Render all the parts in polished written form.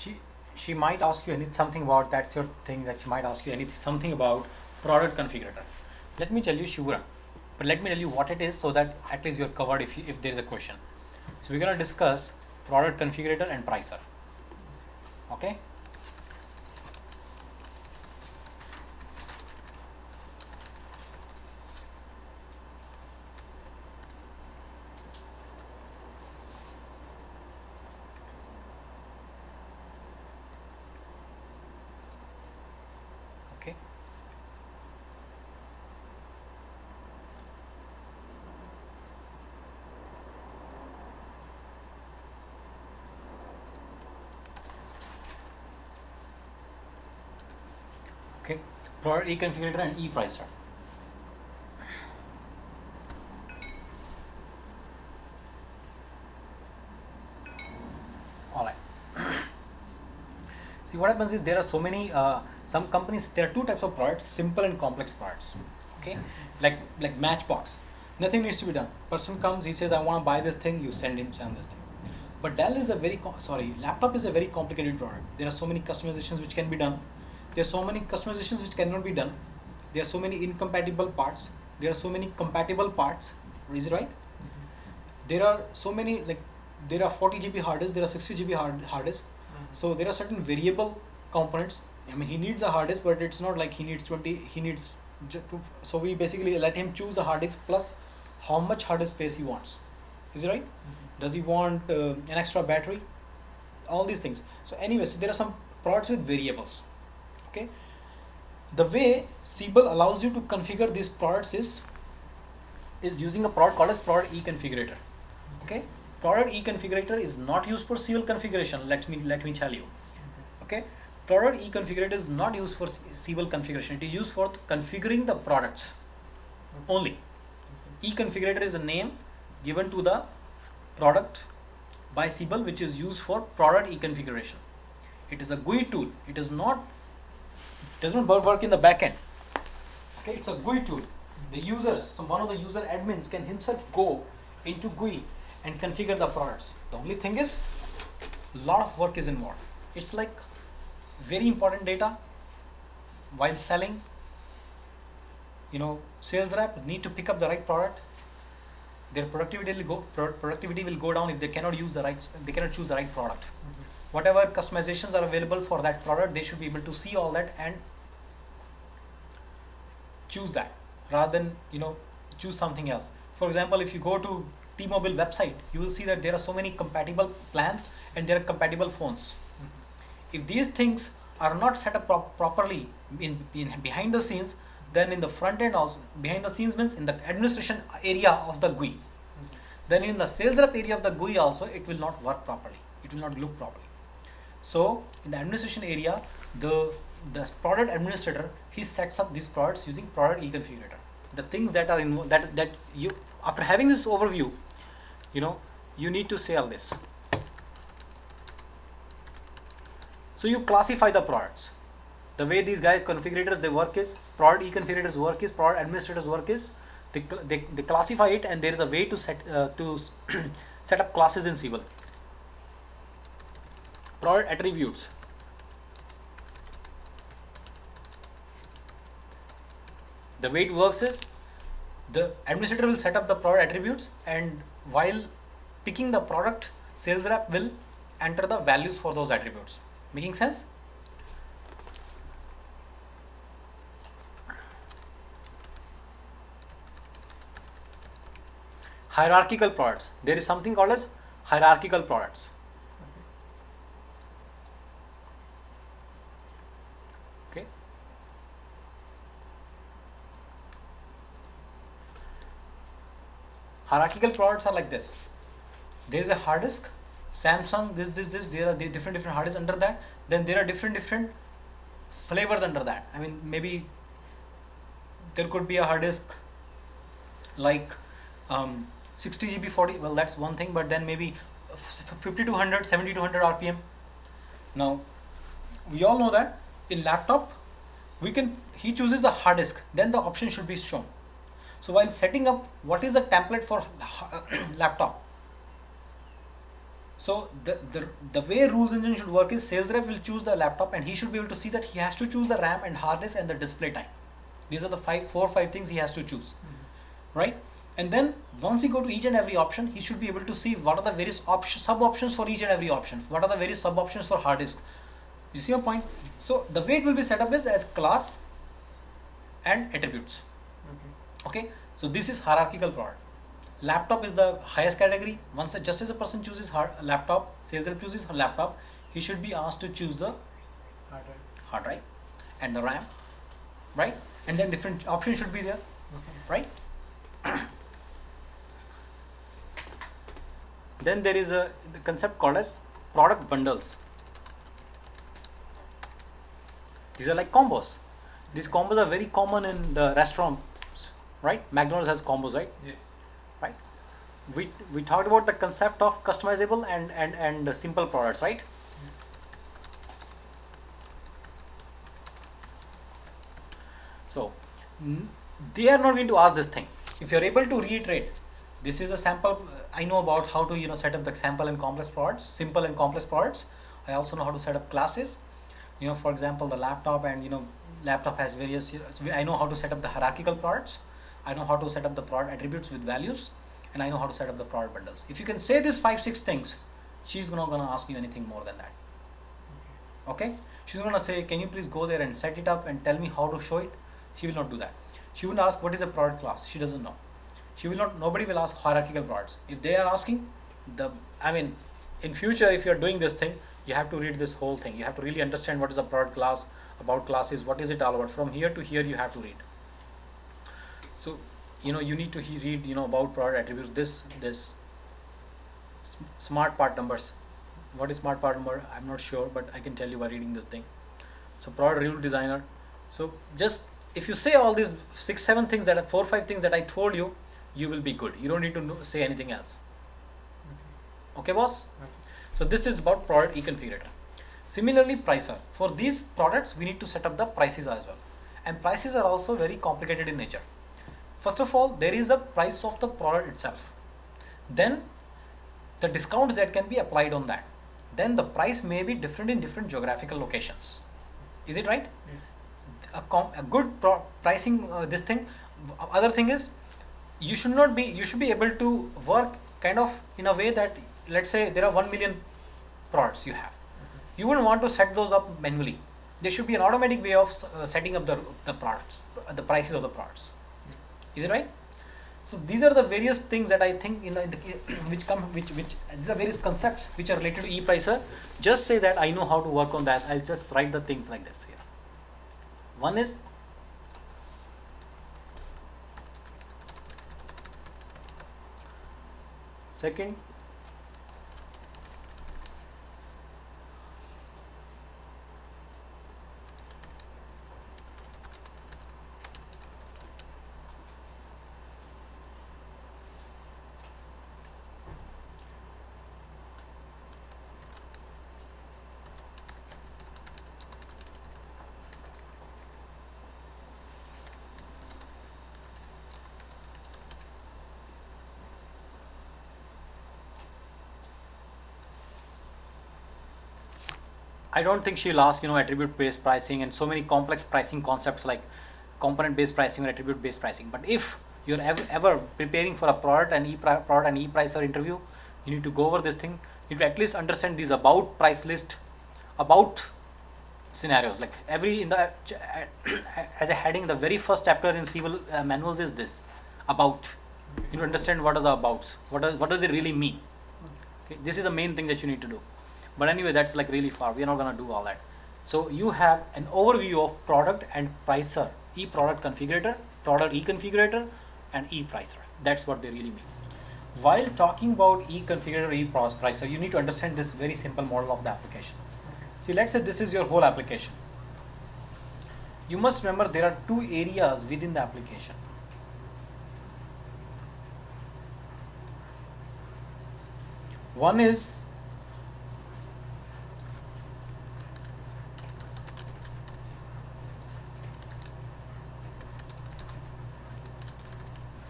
she she might ask you something about, that's your thing, that she might ask you something about product configurator. Let me tell you, Shivra, but let me tell you what it is so that at least you're covered if there is a question. So we're going to discuss product configurator and pricer. Okay. Okay. Okay. Product e-configurator and e-pricer. All right. See, what happens is there are so many some companies, there are two types of products: simple and complex products. Okay, like Matchbox, nothing needs to be done. Person comes, he says, I want to buy this thing, you send this thing. But Dell is a laptop is a very complicated product. There are so many customizations which can be done. There are so many customizations which cannot be done. There are so many incompatible parts. There are so many compatible parts. Is it right? There are so many, like there are 40 GB hard disk, there are 60 GB hard disk. So there are certain variable components. I mean, he needs a hard disk, but it's not like he needs 20. He needs so we basically let him choose a hard disk plus how much hard disk space he wants. Is it right? Does he want an extra battery? All these things. So anyway, so there are some products with variables. Okay. The way Siebel allows you to configure these products is using a product called as product e-configurator. Okay. Product e-configurator is not used for Siebel configuration. Let me tell you. Okay. Product e-configurator is not used for Siebel configuration. It is used for configuring the products only. E-configurator is a name given to the product by Siebel, which is used for product e-configuration. It is a GUI tool. It does not work in the backend. Okay, it's a GUI tool. The users, one of the user admins can himself go into GUI and configure the products. The only thing is, a lot of work is involved. It's like very important data while selling. You know, sales rep need to pick up the right product. Their productivity will go down if they cannot choose the right product. Whatever customizations are available for that product, they should be able to see all that and choose that rather than choose something else. For example, if you go to T-Mobile website, you will see that there are so many compatible plans and there are compatible phones. If these things are not set up properly in behind the scenes, then in the front end also, behind the scenes means in the administration area of the GUI, then in the sales rep area of the GUI also, it will not work properly. It will not look properly. So in the administration area, the product administrator, he sets up these products using product e-configurator. The things that are in that you, after having this overview, you need to say all this. So you classify the products. The way these guys configurators, they work is, product e-configurators work is, product administrators work is, they classify it, and there is a way to set up classes in Siebel. Product attributes. The way it works is, the administrator will set up the product attributes, and while picking the product, sales rep will enter the values for those attributes. Making sense? Hierarchical products. There is something called as hierarchical products. Okay. Hierarchical products are like this. There is a hard disk, Samsung, this. There are different hard disks under that. Then there are different flavors under that. I mean, maybe there could be a hard disk like 60 GB 40, well, that's one thing, but then maybe 5200 7200 RPM. Now we all know that in laptop he chooses the hard disk, then the option should be shown. So while setting up what is the template for laptop, So the way rules engine should work is sales rep will choose the laptop and he should be able to see that he has to choose the RAM and hard disk and the display time. These are the four or five things he has to choose, right? And then once he go to each and every option, he should be able to see what are the various sub options for each and every option. What are the various sub options for hard disk? You see my point? So the way it will be set up is as class and attributes. Okay. So this is hierarchical product. Laptop is the highest category. Once just as a person chooses laptop, sales rep chooses her laptop, he should be asked to choose the hard drive and the RAM, right? And then different options should be there, right? Then there is the concept called as product bundles. These are like combos. These combos are very common in the restaurants, right? McDonald's has combos, right? Yes. Right. We talked about the concept of customizable and simple products, right? Yes. So they are not going to ask this thing. If you are able to reiterate, this is a sample. I know about how to set up the sample and complex products, simple and complex products. I also know how to set up classes. For example, the laptop and laptop has various. I know how to set up the hierarchical products. I know how to set up the product attributes with values, and I know how to set up the product bundles. If you can say these 5-6 things, she's not gonna ask you anything more than that. Okay? She's gonna say, can you please go there and set it up and tell me how to show it? She will not do that. She will ask what is a product class. She doesn't know. She will not. Nobody will ask hierarchical products. If they are asking, in future, if you are doing this thing, you have to read this whole thing. You have to really understand what is a product class, about classes, what is it all about. From here to here, you have to read. So, you need to read, about product attributes. This smart part numbers. What is smart part number? I'm not sure, but I can tell you by reading this thing. So, product rule designer. So, just if you say all these 6-7 things 4-5 things that I told you, you will be good. You don't need to say anything else. Okay, boss? Okay. So this is about product e-configurator. Similarly, pricer. For these products, we need to set up the prices as well. And prices are also very complicated in nature. First of all, there is a price of the product itself. Then the discounts that can be applied on that. Then the price may be different in different geographical locations. Is it right? Yes. A good pricing, this thing. Other thing is, you should be able to work kind of in a way that, let's say there are 1 million products you have. You wouldn't want to set those up manually. There should be an automatic way of setting up the products, the prices of the products. Is it right? So these are the various things that I think which these are various concepts which are related to e-pricer. Just say that I know how to work on that. I'll just write the things like this here. One is second, I don't think she'll ask, attribute-based pricing and so many complex pricing concepts like component-based pricing or attribute-based pricing. But if you're ever preparing for a product and e-pricer interview, you need to go over this thing. You need to at least understand these about price list, about scenarios. Like as a heading, the very first chapter in civil manuals is this, about. You need to understand what are the abouts. What does it really mean? Okay, this is the main thing that you need to do. But anyway, that's like really far. We're not going to do all that. So you have an overview of product and pricer, e-product configurator, product e-configurator, and e-pricer. That's what they really mean. While talking about e-configurator, e-pricer, you need to understand this very simple model of the application. See, let's say this is your whole application. You must remember there are two areas within the application. One is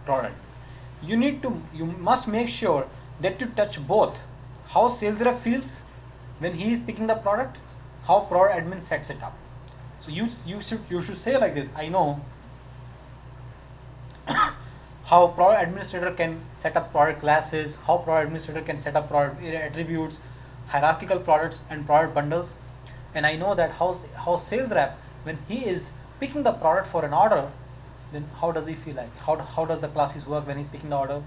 product. You must make sure that you touch both how sales rep feels when he is picking the product, how product admin sets it up. So you should say like this. I know how product administrator can set up product classes, how product administrator can set up product attributes, hierarchical products and product bundles, and I know that how sales rep, when he is picking the product for an order, then how does he feel like? How does the classes work when he's picking the order?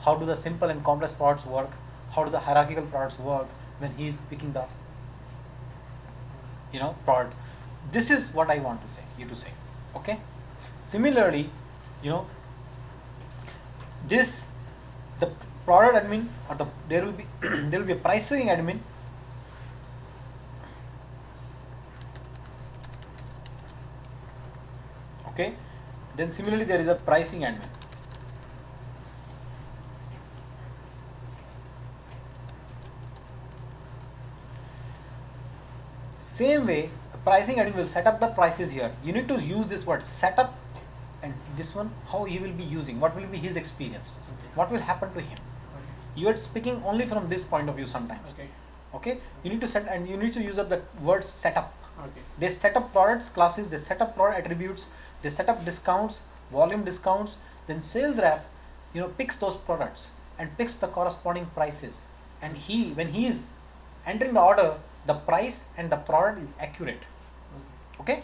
How do the simple and complex products work? How do the hierarchical products work when he's picking the product? This is what I want to say, you to say. Okay. Similarly, the product admin, or there will be there will be a pricing admin. Okay. Then similarly there is a pricing admin. Same way, a pricing admin will set up the prices here. You need to use this word setup, and this one how he will be using, what will be his experience, what will happen to him. You are speaking only from this point of view sometimes. Okay. You need to set, and you need to use up the word setup. They set up products classes, they set up product attributes, they set up discounts, volume discounts. Then sales rep picks those products and picks the corresponding prices, and when he is entering the order, the price and the product is accurate. Okay.